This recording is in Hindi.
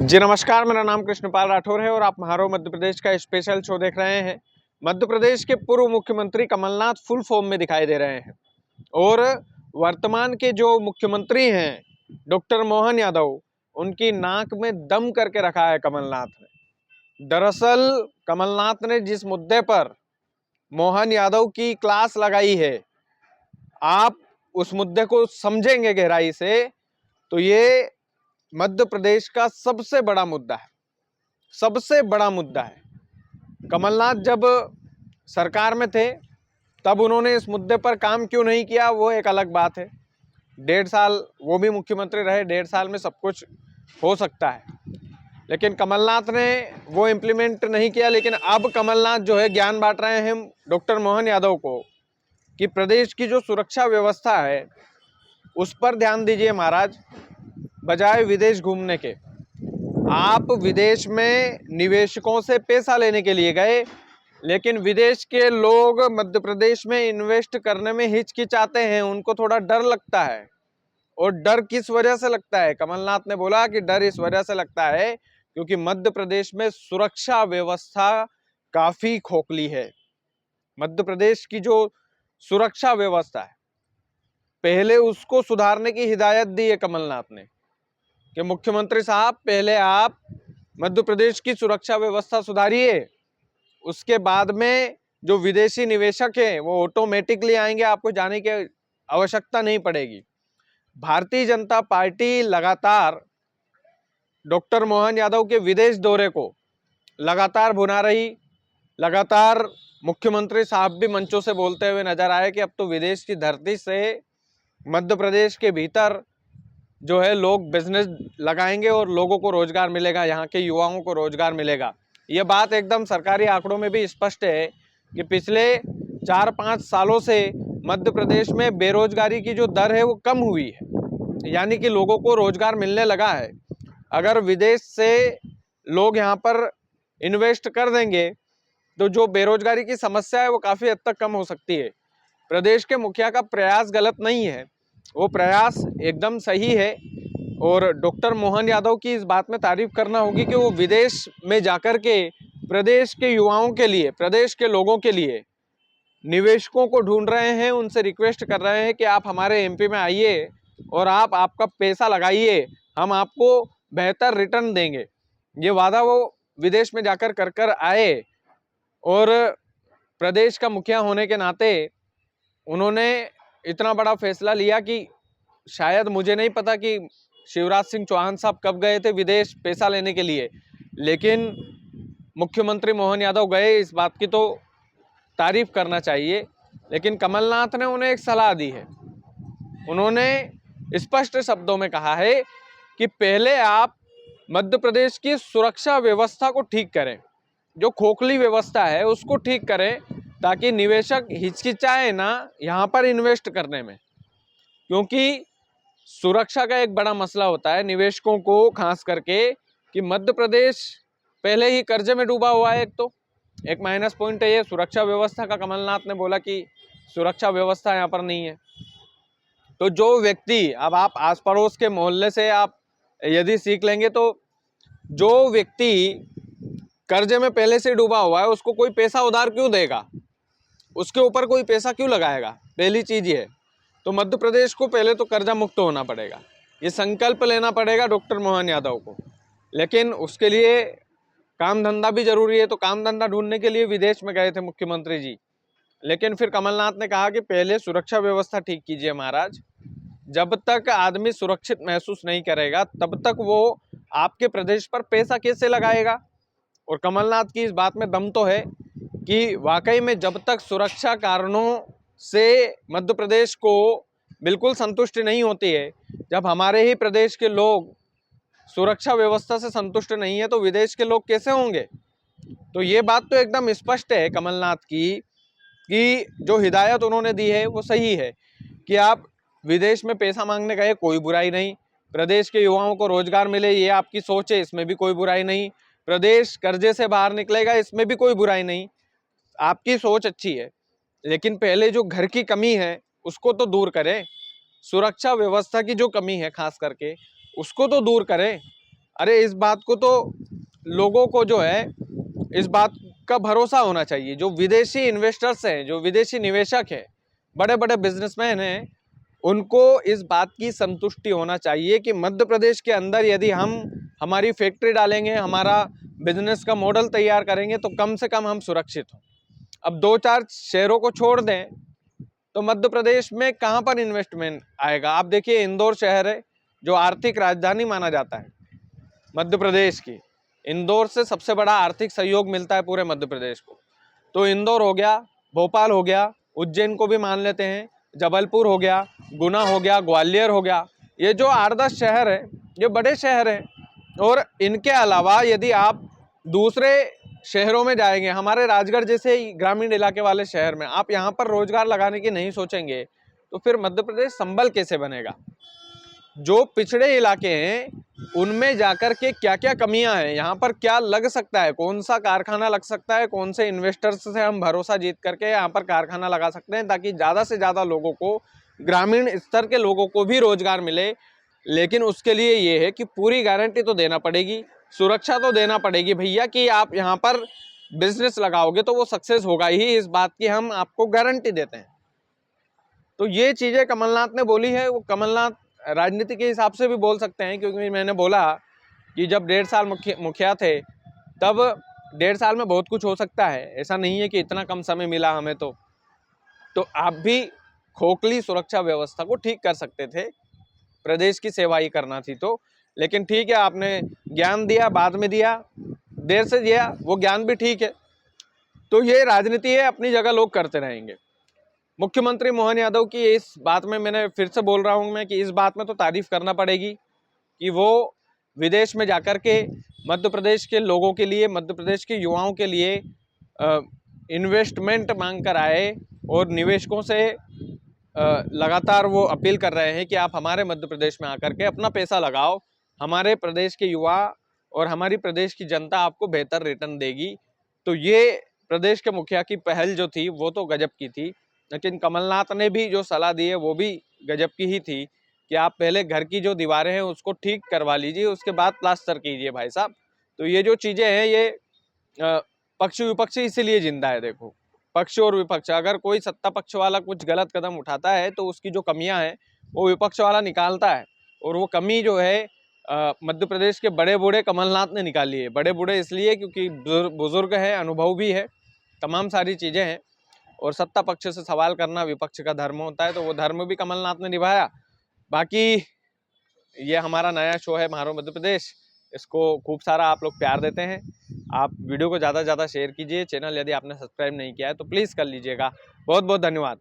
जी नमस्कार, मेरा नाम कृष्णपाल राठौर है और आप महारो मध्य प्रदेश का स्पेशल शो देख रहे हैं। मध्य प्रदेश के पूर्व मुख्यमंत्री कमलनाथ फुल फॉर्म में दिखाई दे रहे हैं और वर्तमान के जो मुख्यमंत्री हैं डॉक्टर मोहन यादव, उनकी नाक में दम करके रखा है कमलनाथ ने। दरअसल कमलनाथ ने जिस मुद्दे पर मोहन यादव की क्लास लगाई है, आप उस मुद्दे को समझेंगे गहराई से तो ये मध्य प्रदेश का सबसे बड़ा मुद्दा है, सबसे बड़ा मुद्दा है। कमलनाथ जब सरकार में थे तब उन्होंने इस मुद्दे पर काम क्यों नहीं किया, वो एक अलग बात है। 1.5 साल वो भी मुख्यमंत्री रहे, 1.5 साल में सब कुछ हो सकता है, लेकिन कमलनाथ ने वो इम्प्लीमेंट नहीं किया। लेकिन अब कमलनाथ जो है ज्ञान बांट रहे हैं डॉक्टर मोहन यादव को कि प्रदेश की जो सुरक्षा व्यवस्था है उस पर ध्यान दीजिए महाराज, बजाय विदेश घूमने के। आप विदेश में निवेशकों से पैसा लेने के लिए गए, लेकिन विदेश के लोग मध्य प्रदेश में इन्वेस्ट करने में हिचकिचाते हैं, उनको थोड़ा डर लगता है। और डर किस वजह से लगता है? कमलनाथ ने बोला कि डर इस वजह से लगता है क्योंकि मध्य प्रदेश में सुरक्षा व्यवस्था काफी खोखली है। मध्य प्रदेश की जो सुरक्षा व्यवस्था है, पहले उसको सुधारने की हिदायत दी है कमलनाथ ने कि मुख्यमंत्री साहब पहले आप मध्य प्रदेश की सुरक्षा व्यवस्था सुधारिए, उसके बाद में जो विदेशी निवेशक हैं वो ऑटोमेटिकली आएंगे, आपको जाने की आवश्यकता नहीं पड़ेगी। भारतीय जनता पार्टी लगातार डॉक्टर मोहन यादव के विदेश दौरे को लगातार भुना रही। लगातार मुख्यमंत्री साहब भी मंचों से बोलते हुए नजर आए कि अब तो विदेश की धरती से मध्य प्रदेश के भीतर जो है लोग बिजनेस लगाएंगे और लोगों को रोजगार मिलेगा, यहाँ के युवाओं को रोजगार मिलेगा। ये बात एकदम सरकारी आंकड़ों में भी स्पष्ट है कि पिछले 4-5 सालों से मध्य प्रदेश में बेरोजगारी की जो दर है वो कम हुई है, यानी कि लोगों को रोजगार मिलने लगा है। अगर विदेश से लोग यहाँ पर इन्वेस्ट कर देंगे तो जो बेरोजगारी की समस्या है वो काफ़ी हद तक कम हो सकती है। प्रदेश के मुखिया का प्रयास गलत नहीं है, वो प्रयास एकदम सही है और डॉक्टर मोहन यादव की इस बात में तारीफ करना होगी कि वो विदेश में जाकर के प्रदेश के युवाओं के लिए, प्रदेश के लोगों के लिए निवेशकों को ढूंढ रहे हैं, उनसे रिक्वेस्ट कर रहे हैं कि आप हमारे एमपी में आइए और आप आपका पैसा लगाइए, हम आपको बेहतर रिटर्न देंगे। ये वादा वो विदेश में जाकर कर कर आए और प्रदेश का मुखिया होने के नाते उन्होंने इतना बड़ा फैसला लिया कि शायद मुझे नहीं पता कि शिवराज सिंह चौहान साहब कब गए थे विदेश पैसा लेने के लिए, लेकिन मुख्यमंत्री मोहन यादव गए, इस बात की तो तारीफ करना चाहिए। लेकिन कमलनाथ ने उन्हें एक सलाह दी है। उन्होंने स्पष्ट शब्दों में कहा है कि पहले आप मध्य प्रदेश की सुरक्षा व्यवस्था को ठीक करें, जो खोखली व्यवस्था है उसको ठीक करें, ताकि निवेशक हिचकिचाए ना यहाँ पर इन्वेस्ट करने में। क्योंकि सुरक्षा का एक बड़ा मसला होता है निवेशकों को, खास करके कि मध्य प्रदेश पहले ही कर्जे में डूबा हुआ है। एक माइनस पॉइंट है ये सुरक्षा व्यवस्था का। कमलनाथ ने बोला कि सुरक्षा व्यवस्था यहाँ पर नहीं है। तो जो व्यक्ति, अब आप आस पड़ोस के मोहल्ले से आप यदि सीख लेंगे तो जो व्यक्ति कर्जे में पहले से डूबा हुआ है उसको कोई पैसा उधार क्यों देगा, उसके ऊपर कोई पैसा क्यों लगाएगा? पहली चीज ये है। तो मध्य प्रदेश को पहले तो कर्जा मुक्त होना पड़ेगा, ये संकल्प लेना पड़ेगा डॉक्टर मोहन यादव को। लेकिन उसके लिए काम धंधा भी जरूरी है, तो काम धंधा ढूंढने के लिए विदेश में गए थे मुख्यमंत्री जी। लेकिन फिर कमलनाथ ने कहा कि पहले सुरक्षा व्यवस्था ठीक कीजिए महाराज, जब तक आदमी सुरक्षित महसूस नहीं करेगा तब तक वो आपके प्रदेश पर पैसा कैसे लगाएगा। और कमलनाथ की इस बात में दम तो है कि वाकई में जब तक सुरक्षा कारणों से मध्य प्रदेश को बिल्कुल संतुष्टि नहीं होती है, जब हमारे ही प्रदेश के लोग सुरक्षा व्यवस्था से संतुष्ट नहीं है तो विदेश के लोग कैसे होंगे। तो ये बात तो एकदम स्पष्ट है कमलनाथ की कि जो हिदायत उन्होंने दी है वो सही है कि आप विदेश में पैसा मांगने गए, कोई बुराई नहीं। प्रदेश के युवाओं को रोजगार मिले, ये आपकी सोच है, इसमें भी कोई बुराई नहीं। प्रदेश कर्जे से बाहर निकलेगा, इसमें भी कोई बुराई नहीं, आपकी सोच अच्छी है। लेकिन पहले जो घर की कमी है उसको तो दूर करें, सुरक्षा व्यवस्था की जो कमी है खास करके उसको तो दूर करें। अरे इस बात को तो लोगों को जो है इस बात का भरोसा होना चाहिए, जो विदेशी इन्वेस्टर्स हैं, जो विदेशी निवेशक हैं, बड़े बड़े बिजनेसमैन हैं, उनको इस बात की संतुष्टि होना चाहिए कि मध्य प्रदेश के अंदर यदि हम हमारी फैक्ट्री डालेंगे, हमारा बिजनेस का मॉडल तैयार करेंगे तो कम से कम हम सुरक्षित हों। अब 2-4 शहरों को छोड़ दें तो मध्य प्रदेश में कहाँ पर इन्वेस्टमेंट आएगा? आप देखिए, इंदौर शहर है जो आर्थिक राजधानी माना जाता है मध्य प्रदेश की। इंदौर से सबसे बड़ा आर्थिक सहयोग मिलता है पूरे मध्य प्रदेश को। तो इंदौर हो गया, भोपाल हो गया, उज्जैन को भी मान लेते हैं, जबलपुर हो गया, गुना हो गया, ग्वालियर हो गया, ये जो 8-10 शहर हैं, ये बड़े शहर हैं। और इनके अलावा यदि आप दूसरे शहरों में जाएंगे, हमारे राजगढ़ जैसे ग्रामीण इलाके वाले शहर में आप यहाँ पर रोजगार लगाने की नहीं सोचेंगे तो फिर मध्य प्रदेश संबल कैसे बनेगा? जो पिछड़े इलाके हैं उनमें जाकर के क्या क्या कमियां हैं, यहाँ पर क्या लग सकता है, कौन सा कारखाना लग सकता है, कौन से इन्वेस्टर्स से हम भरोसा जीत करके यहाँ पर कारखाना लगा सकते हैं ताकि ज़्यादा से ज़्यादा लोगों को, ग्रामीण स्तर के लोगों को भी रोजगार मिले। लेकिन उसके लिए ये है कि पूरी गारंटी तो देना पड़ेगी, सुरक्षा तो देना पड़ेगी भैया कि आप यहाँ पर बिजनेस लगाओगे तो वो सक्सेस होगा ही, इस बात की हम आपको गारंटी देते हैं। तो ये चीज़ें कमलनाथ ने बोली है। वो कमलनाथ राजनीति के हिसाब से भी बोल सकते हैं, क्योंकि मैंने बोला कि जब 1.5 साल मुखिया थे तब 1.5 साल में बहुत कुछ हो सकता है, ऐसा नहीं है कि इतना कम समय मिला हमें। तो आप भी खोखली सुरक्षा व्यवस्था को ठीक कर सकते थे, प्रदेश की सेवा ही करना थी तो। लेकिन ठीक है, आपने ज्ञान दिया, बाद में दिया, देर से दिया, वो ज्ञान भी ठीक है। तो ये राजनीति है, अपनी जगह लोग करते रहेंगे। मुख्यमंत्री मोहन यादव की इस बात में, मैंने फिर से बोल रहा हूं मैं, कि इस बात में तो तारीफ करना पड़ेगी कि वो विदेश में जाकर के मध्य प्रदेश के लोगों के लिए, मध्य प्रदेश के युवाओं के लिए इन्वेस्टमेंट मांग कर आए और निवेशकों से लगातार वो अपील कर रहे हैं कि आप हमारे मध्य प्रदेश में आकर के अपना पैसा लगाओ, हमारे प्रदेश के युवा और हमारी प्रदेश की जनता आपको बेहतर रिटर्न देगी। तो ये प्रदेश के मुखिया की पहल जो थी वो तो गजब की थी, लेकिन कमलनाथ ने भी जो सलाह दी है वो भी गजब की ही थी कि आप पहले घर की जो दीवारें हैं उसको ठीक करवा लीजिए, उसके बाद प्लास्टर कीजिए भाई साहब। तो ये जो चीज़ें हैं ये पक्ष विपक्ष इसीलिए जिंदा है। देखो, पक्ष और विपक्ष, अगर कोई सत्ता पक्ष वाला कुछ गलत कदम उठाता है तो उसकी जो कमियां हैं वो विपक्ष वाला निकालता है। और वो कमी जो है मध्य प्रदेश के बड़े बूढ़े कमलनाथ ने निकाली है। बड़े बूढ़े इसलिए क्योंकि बुजुर्ग है, अनुभव भी है, तमाम सारी चीज़ें हैं। और सत्ता पक्ष से सवाल करना विपक्ष का धर्म होता है, तो वो धर्म भी कमलनाथ ने निभाया। बाकी ये हमारा नया शो है म्हारो मध्य प्रदेश, इसको खूब सारा आप लोग प्यार देते हैं। आप वीडियो को ज़्यादा से ज़्यादा शेयर कीजिए। चैनल यदि आपने सब्सक्राइब नहीं किया है तो प्लीज़ कर लीजिएगा। बहुत बहुत धन्यवाद।